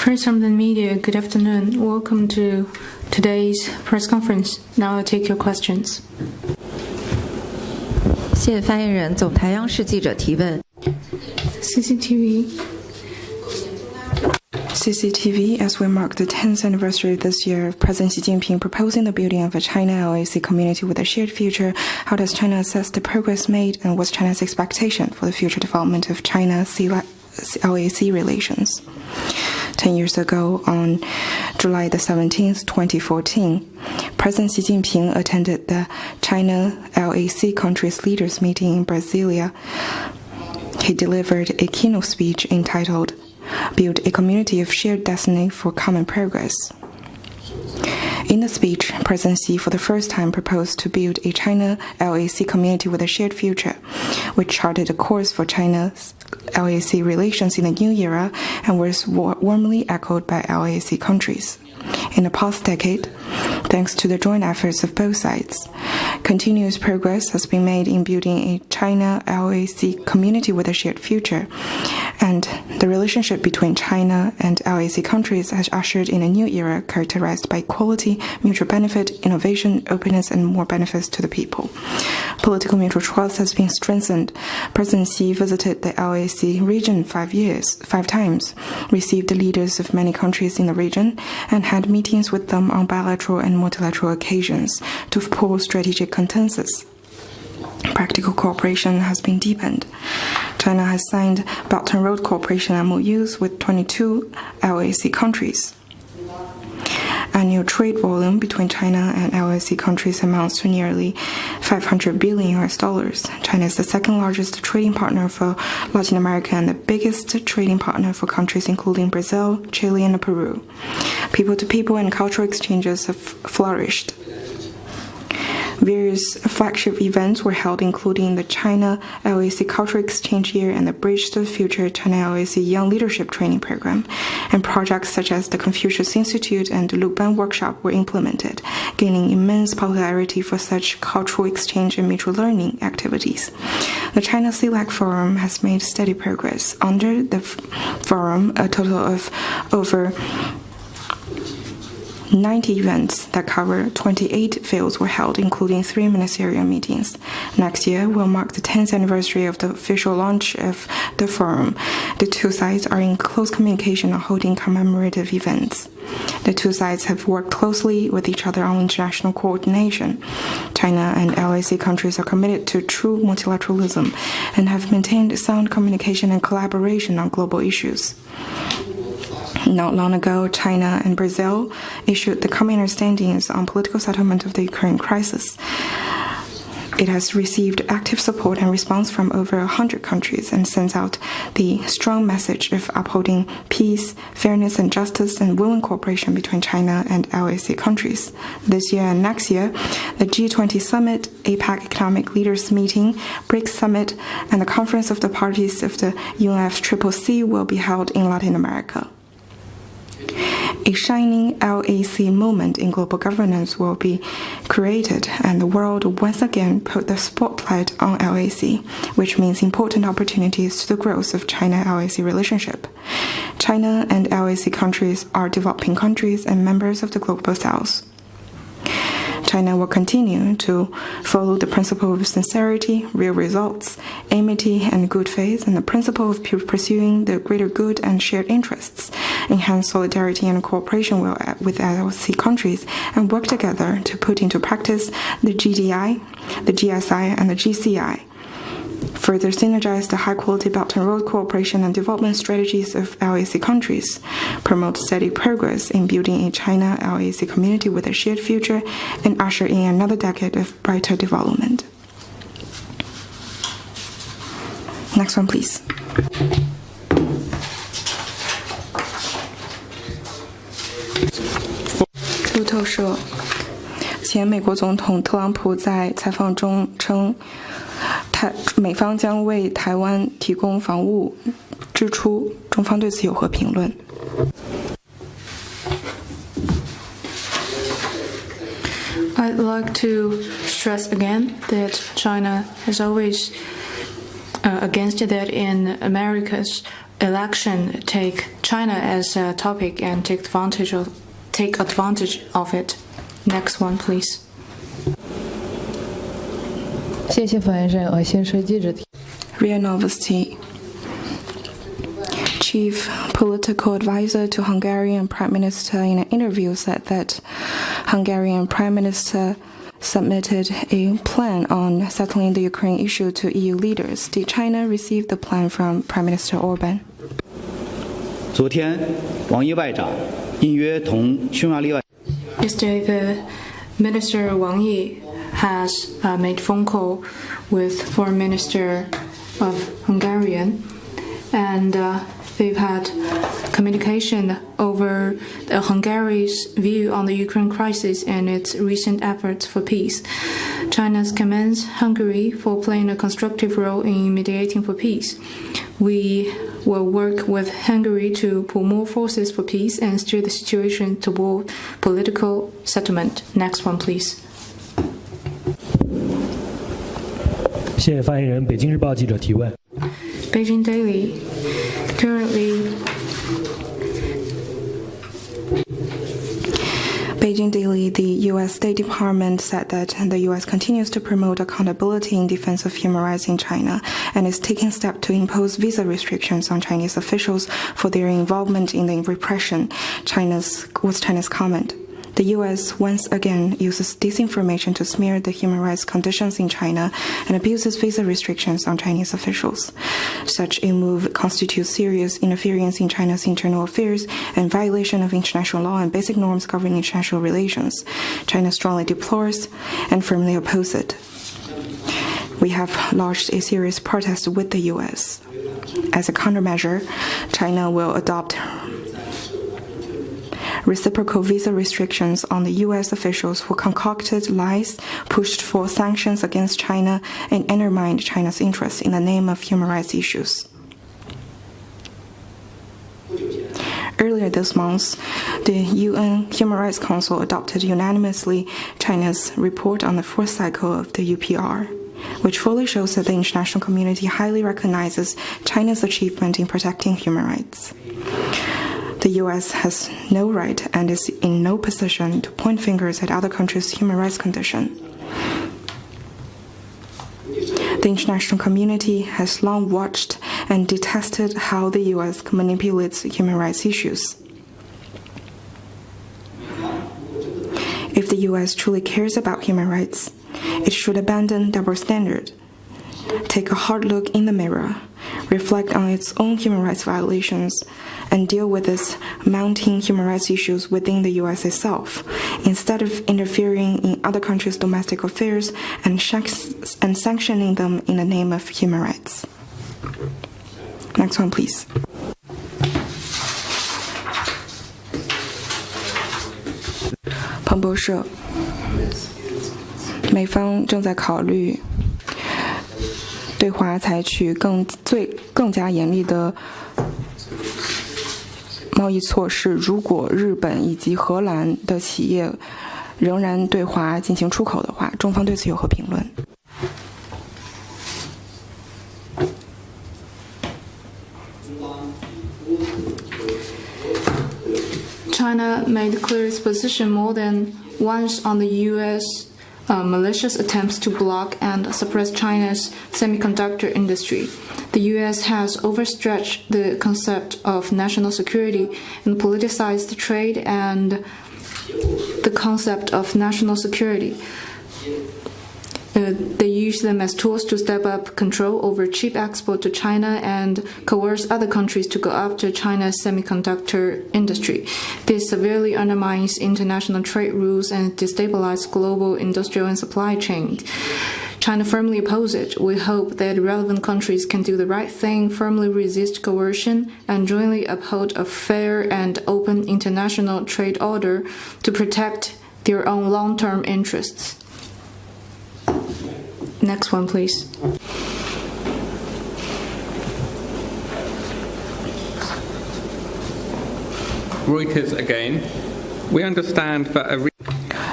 Friends from the media, good afternoon. Welcome to today's press conference. Now I'll take your questions. 谢谢发言人。总台央视记者提问。CCTV, as we mark the 10th anniversary this year of President Xi Jinping proposing the building of a China LAC community with a shared future, how does China assess the progress made and what's China's expectation for the future development of China-LAC relations? 10 years ago, on July the 17th, 2014, President Xi Jinping attended the China-LAC countries leaders meeting in Brasilia. He delivered a keynote speech entitled, "Build a Community of Shared Destiny for Common Progress." In the speech, President Xi for the first time proposed to build a China-LAC community with a shared future, which charted a course for China-LAC relations in the new era and was warmly echoed by LAC countries. In the past decade, thanks to the joint efforts of both sides, continuous progress has been made in building a China-LAC community with a shared future, and the relationship between China and LAC countries has ushered in a new era characterized by equality, mutual benefit, innovation, openness, and more benefits to the people. Political mutual trust has been strengthened. President Xi visited the LAC region 5 times, received the leaders of many countries in the region, and had meetings with them on bilateral and multilateral occasions to pull strategic consensus. Practical cooperation has been deepened. China has signed Belt and Road Cooperation MOUs with 22 LAC countries. Annual trade volume between China and LAC countries amounts to nearly $500 billion. China is the second largest trading partner for Latin America and the biggest trading partner for countries including Brazil, Chile, and Peru. People-to-people and cultural exchanges have flourished. Various flagship events were held, including the China-LAC Cultural Exchange Year and the Bridge to the Future China-LAC Young Leadership Training Program, and projects such as the Confucius Institute and the Luban Workshop were implemented, gaining immense popularity for such cultural exchange and mutual learning activities. The China CELAC Forum has made steady progress. Under the forum, a total of over 90 events that cover 28 fields were held, including 3 ministerial meetings. Next year will mark the 10th anniversary of the official launch of the forum. The two sides are in close communication on holding commemorative events. The two sides have worked closely with each other on international coordination. China and LAC countries are committed to true multilateralism and have maintained sound communication and collaboration on global issues. Not long ago, China and Brazil issued the common understandings on political settlement of the Ukraine crisis. It has received active support and response from over 100 countries and sends out the strong message of upholding peace, fairness, and justice and willing cooperation between China and LAC countries. This year and next year, the G20 Summit, APEC Economic Leaders Meeting, BRICS Summit, and the Conference of the Parties of the UNFCCC will be held in Latin America. A shining LAC moment in global governance will be created, and the world will once again put the spotlight on LAC, which means important opportunities to the growth of China-LAC relationship. China and LAC countries are developing countries and members of the Global South. China will continue to follow the principle of sincerity, real results, amity, and good faith, and the principle of pursuing the greater good and shared interests, enhance solidarity and cooperation with LAC countries, and work together to put into practice the GDI, the GSI, and the GCI. Further synergize the high-quality Belt and Road cooperation and development strategies of LAC countries, promote steady progress in building a China-LAC community with a shared future, and usher in another decade of brighter development. Next one, please.路透社，前美国总统特朗普在采访中称，美方将为台湾提供防务支出，中方对此有何评论？ I'd like to stress again that China has always against that in America's election take China as a topic and take advantage of it. Next one, please. 谢谢发言人。先是记者提。Ria Novosti, Chief Political Advisor to Hungarian Prime Minister in an interview said that Hungarian Prime Minister submitted a plan on settling the Ukraine issue to EU leaders. Did China receive the plan from Prime Minister Orban? 昨天，王毅外长应约同匈牙利外。 Yesterday, the Minister Wang Yi has made phone call with Foreign Minister of Hungarian, and they've had communication over Hungary's view on the Ukraine crisis and its recent efforts for peace. China commends Hungary for playing a constructive role in mediating for peace. We will work with Hungary to pull more forces for peace and steer the situation toward political settlement. Next one, please. 谢谢发言人。北京日报记者提问。 Beijing Daily. Currently, Beijing Daily, the U.S. State Department said that the U.S. continues to promote accountability in defense of human rights in China and is taking steps to impose visa restrictions on Chinese officials for their involvement in the repression. What's China's comment? The U.S. once again uses disinformation to smear the human rights conditions in China and abuses visa restrictions on Chinese officials. Such a move constitutes serious interference in China's internal affairs and violation of international law and basic norms governing international relations. China strongly deplores and firmly opposes it. We have lodged a serious protest with the U.S. As a countermeasure, China will adopt reciprocal visa restrictions on the U.S. officials who concocted lies, pushed for sanctions against China, and undermined China's interests in the name of human rights issues. Earlier this month, the UN Human Rights Council adopted unanimously China's report on the fourth cycle of the UPR, which fully shows that the international community highly recognizes China's achievement in protecting human rights. The U.S. has no right and is in no position to point fingers at other countries' human rights condition. The international community has long watched and detested how the U.S. manipulates human rights issues. If the U.S. truly cares about human rights, it should abandon double standard, take a hard look in the mirror, reflect on its own human rights violations, and deal with its mounting human rights issues within the U.S. itself, instead of interfering in other countries' domestic affairs and sanctioning them in the name of human rights. Next one, please. Pengbo社，美方正在考虑对华采取更加严厉的贸易措施，如果日本以及荷兰的企业仍然对华进行出口的话，中方对此有何评论？ China made clear its position more than once on the U.S. Malicious attempts to block and suppress China's semiconductor industry. The U.S. has overstretched the concept of national security and politicized trade and the concept of national security. They use them as tools to step up control over cheap export to China and coerce other countries to go after China's semiconductor industry. This severely undermines international trade rules and destabilizes global industrial and supply chains. China firmly opposes it. We hope that relevant countries can do the right thing, firmly resist coercion, and jointly uphold a fair and open international trade order to protect their own long-term interests. Next one, please. Reuters again. We understand that a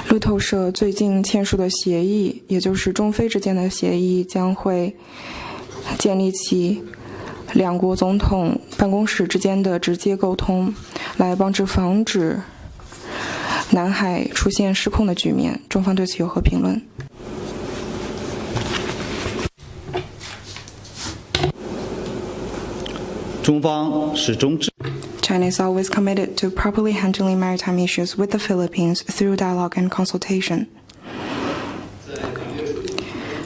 路透社最近签署的协议，也就是中非之间的协议，将会建立起两国总统办公室之间的直接沟通，来帮助防止南海出现失控的局面。中方对此有何评论？中方始终支。 China is always committed to properly handling maritime issues with the Philippines through dialogue and consultation.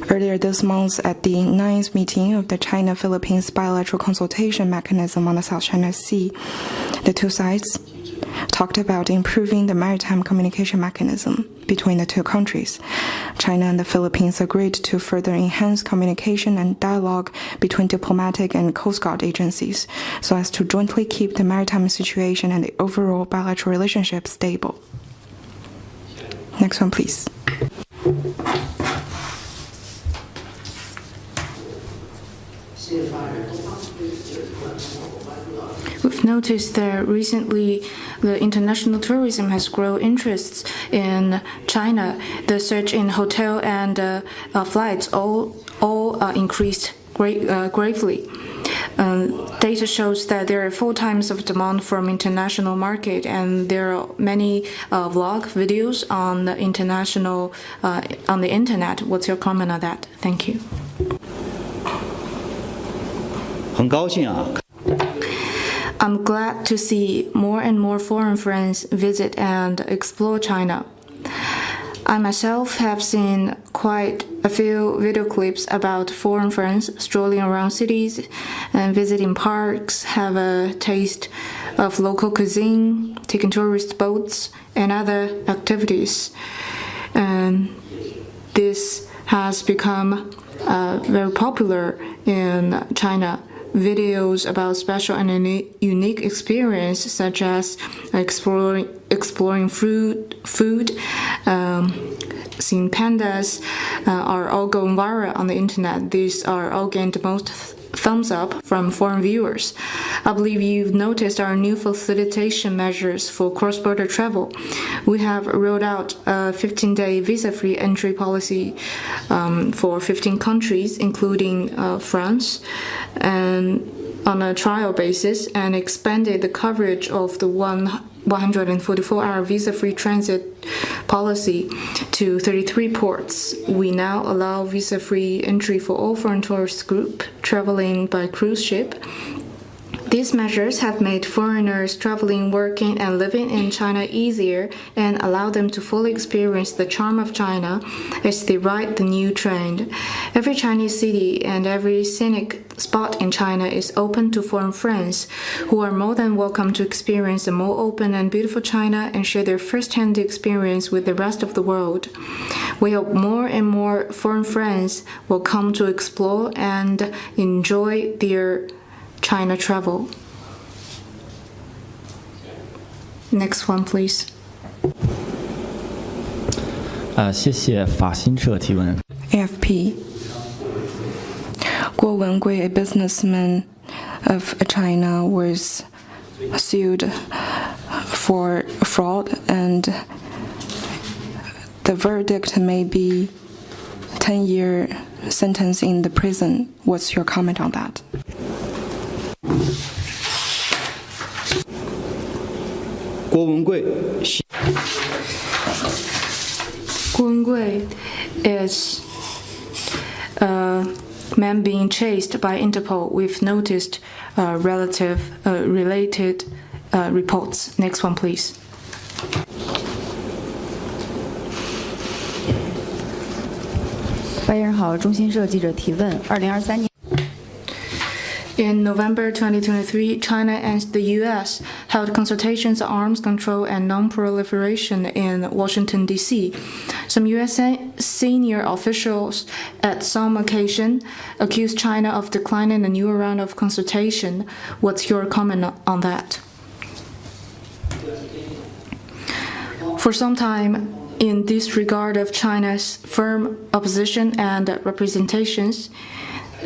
Earlier this month, at the 9th meeting of the China-Philippines Bilateral Consultation Mechanism on the South China Sea, the two sides talked about improving the maritime communication mechanism between the two countries. China and the Philippines agreed to further enhance communication and dialogue between diplomatic and Coast Guard agencies so as to jointly keep the maritime situation and the overall bilateral relationship stable. Next one, please. We've noticed that recently the international tourism has grown interests in China. The surge in hotel and flights all increased gravely. Data shows that there are 4 times of demand from international market, and there are many vlog videos on the international on the internet. What's your comment on that? Thank you. 很高兴啊。 I'm glad to see more and more foreign friends visit and explore China. I myself have seen quite a few video clips about foreign friends strolling around cities and visiting parks, have a taste of local cuisine, taking tourist boats, and other activities. And this has become very popular in China. Videos about special and unique experience, such as exploring food, seeing pandas, are all going viral on the internet. These are all gained the most thumbs up from foreign viewers. I believe you've noticed our new facilitation measures for cross-border travel. We have rolled out a 15-day visa-free entry policy for 15 countries, including France, and on a trial basis, and expanded the coverage of the 144-hour visa-free transit policy to 33 ports. We now allow visa-free entry for all foreign tourist group traveling by cruise ship. These measures have made foreigners traveling, working, and living in China easier and allow them to fully experience the charm of China as they ride the new trend. Every Chinese city and every scenic spot in China is open to foreign friends who are more than welcome to experience a more open and beautiful China and share their first-hand experience with the rest of the world. We hope more and more foreign friends will come to explore and enjoy their China travel. Next one, please. 谢谢法新社提问。 AFP. Guo Wengui, a businessman of China, was sued for fraud, and the verdict may be 10-year sentence in the prison. What's your comment on that? 郭文贵 Guo Wengui is a man being chased by Interpol. We've noticed related reports. Next one, please. 发言人好，中新社记者提问：2023年。 In November 2023, China and the U.S. held consultations on arms control and non-proliferation in Washington, D.C. Some U.S. senior officials at some occasion accused China of declining a new round of consultation. What's your comment on that? For some time, in disregard of China's firm opposition and representations,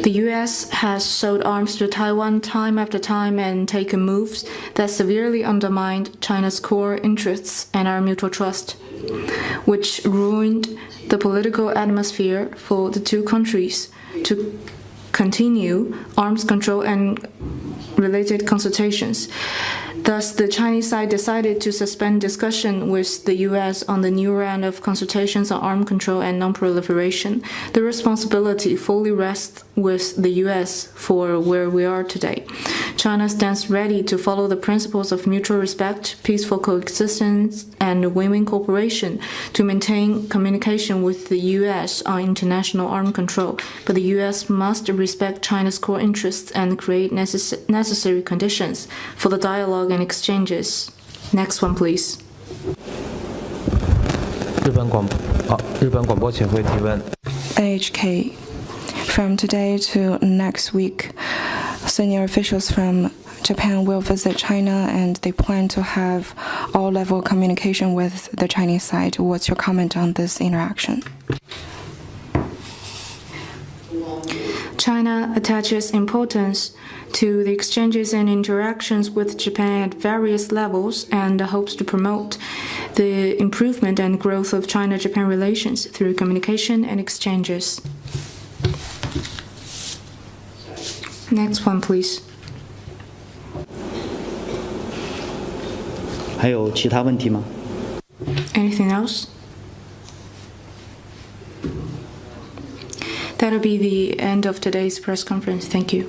the U.S. has sold arms to Taiwan time after time and taken moves that severely undermined China's core interests and our mutual trust, which ruined the political atmosphere for the two countries. continue arms control and related consultations. Thus, the Chinese side decided to suspend discussion with the U.S. on the new round of consultations on arms control and non-proliferation. The responsibility fully rests with the U.S. for where we are today. China stands ready to follow the principles of mutual respect, peaceful coexistence, and win-win cooperation to maintain communication with the U.S. on international arms control. But the U.S. must respect China's core interests and create necessary conditions for the dialogue and exchanges. Next one, please. 日本广播协会提问。 NHK. From today to next week, senior officials from Japan will visit China and they plan to have all-level communication with the Chinese side. What's your comment on this interaction? China attaches importance to the exchanges and interactions with Japan at various levels and hopes to promote the improvement and growth of China-Japan relations through communication and exchanges. Next one, please. 还有其他问题吗？ Anything else? That'll be the end of today's press conference. Thank you.